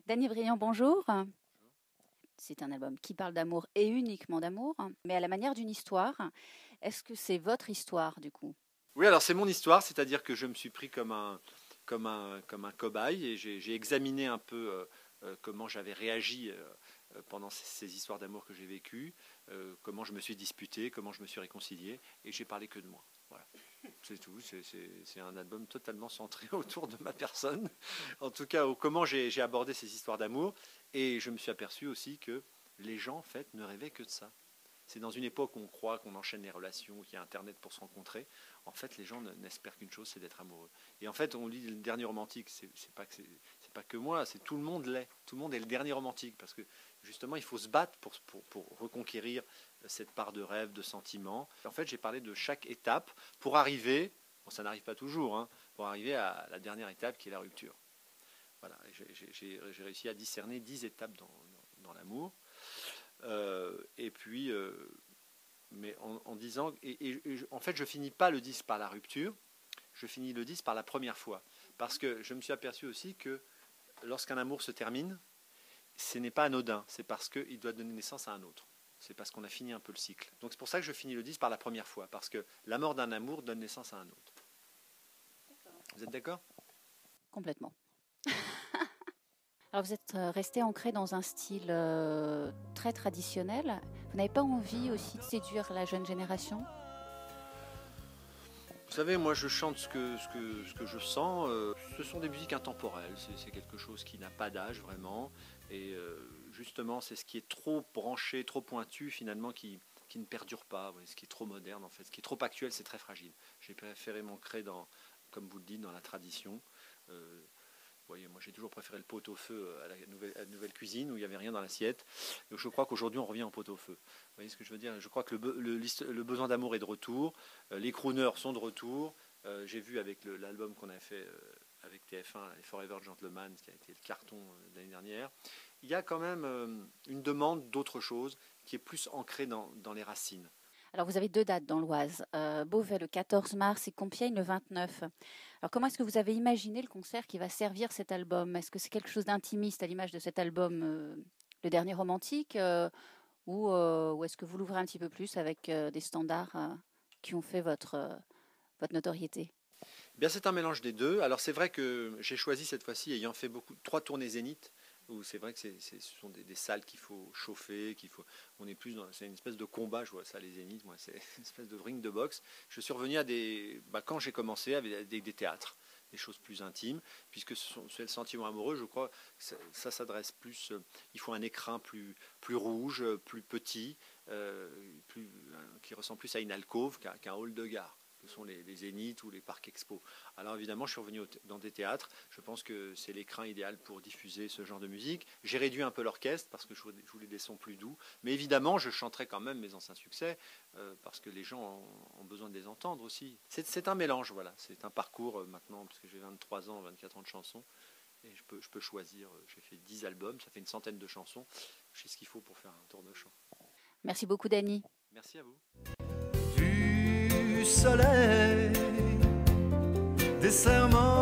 Dany Briand, bonjour. C'est un album qui parle d'amour et uniquement d'amour, mais à la manière d'une histoire. Est-ce que c'est votre histoire du coup? Oui, alors c'est mon histoire, c'est-à-dire que je me suis pris comme un cobaye et j'ai examiné un peu comment j'avais réagi pendant ces histoires d'amour que j'ai vécues, comment je me suis disputé, comment je me suis réconcilié, et j'ai parlé que de moi. Voilà. C'est tout, c'est un album totalement centré autour de ma personne, en tout cas comment j'ai abordé ces histoires d'amour, et je me suis aperçu aussi que les gens en fait ne rêvaient que de ça. C'est dans une époque où on croit qu'on enchaîne les relations, qu'il y a Internet pour se rencontrer. En fait, les gens n'espèrent qu'une chose, c'est d'être amoureux. Et en fait, on lit le dernier romantique. C'est pas que moi, c'est tout le monde l'est. Tout le monde est le dernier romantique parce que justement, il faut se battre pour reconquérir cette part de rêve, de sentiment. En fait, j'ai parlé de chaque étape pour arriver. Bon, ça n'arrive pas toujours, hein, pour arriver à la dernière étape qui est la rupture. Voilà, j'ai réussi à discerner 10 étapes dans l'amour. Et puis, mais en disant, en fait, je finis pas le disque par la rupture, je finis le disque par la première fois. Parce que je me suis aperçu aussi que lorsqu'un amour se termine, ce n'est pas anodin, c'est parce qu'il doit donner naissance à un autre. C'est parce qu'on a fini un peu le cycle. Donc c'est pour ça que je finis le disque par la première fois, parce que la mort d'un amour donne naissance à un autre. Vous êtes d'accord? Complètement. Alors vous êtes resté ancré dans un style très traditionnel. Vous n'avez pas envie aussi de séduire la jeune génération? Vous savez, moi je chante ce que je sens. Ce sont des musiques intemporelles. C'est quelque chose qui n'a pas d'âge vraiment. Et justement, c'est ce qui est trop branché, trop pointu finalement qui ne perdure pas. Ce qui est trop moderne en fait. Ce qui est trop actuel, c'est très fragile. J'ai préféré m'ancrer dans, comme vous le dites, dans la tradition. Vous voyez, moi j'ai toujours préféré le pot-au-feu à la nouvelle cuisine où il n'y avait rien dans l'assiette. Donc je crois qu'aujourd'hui on revient au pot-au-feu. Vous voyez ce que je veux dire? Je crois que le besoin d'amour est de retour. Les crooners sont de retour. J'ai vu avec l'album qu'on a fait avec TF1, les Forever Gentleman, qui a été le carton de l'année dernière. Il y a quand même une demande d'autre chose qui est plus ancrée dans les racines. Alors vous avez deux dates dans l'Oise, Beauvais le 14 mars et Compiègne le 29. Alors comment est-ce que vous avez imaginé le concert qui va servir cet album? Est-ce que c'est quelque chose d'intimiste à l'image de cet album, le dernier romantique, ou est-ce que vous l'ouvrez un petit peu plus avec des standards qui ont fait votre notoriété? Eh bien, c'est un mélange des deux. Alors c'est vrai que j'ai choisi cette fois-ci, ayant fait 3 tournées Zénith, où c'est vrai que ce sont des salles qu'il faut chauffer, on est plus c'est une espèce de combat, je vois ça les Zénith, moi c'est une espèce de ring de boxe. Je suis revenu à quand j'ai commencé avec des théâtres, des choses plus intimes, puisque c'est le sentiment amoureux, je crois que ça s'adresse plus, il faut un écrin plus rouge, plus petit, qui ressemble plus à une alcôve qu'un hall de gare, que sont les Zéniths ou les parcs expo. Alors évidemment, je suis revenu dans des théâtres. Je pense que c'est l'écran idéal pour diffuser ce genre de musique. J'ai réduit un peu l'orchestre parce que je voulais des sons plus doux. Mais évidemment, je chanterai quand même mes anciens succès parce que les gens ont besoin de les entendre aussi. C'est un mélange, voilà. C'est un parcours maintenant, parce que j'ai 23 ans, 24 ans de chansons. Et je peux choisir. J'ai fait 10 albums, ça fait une centaine de chansons. Je sais ce qu'il faut pour faire un tour de chant. Merci beaucoup, Dany. Merci à vous. Du soleil, des serments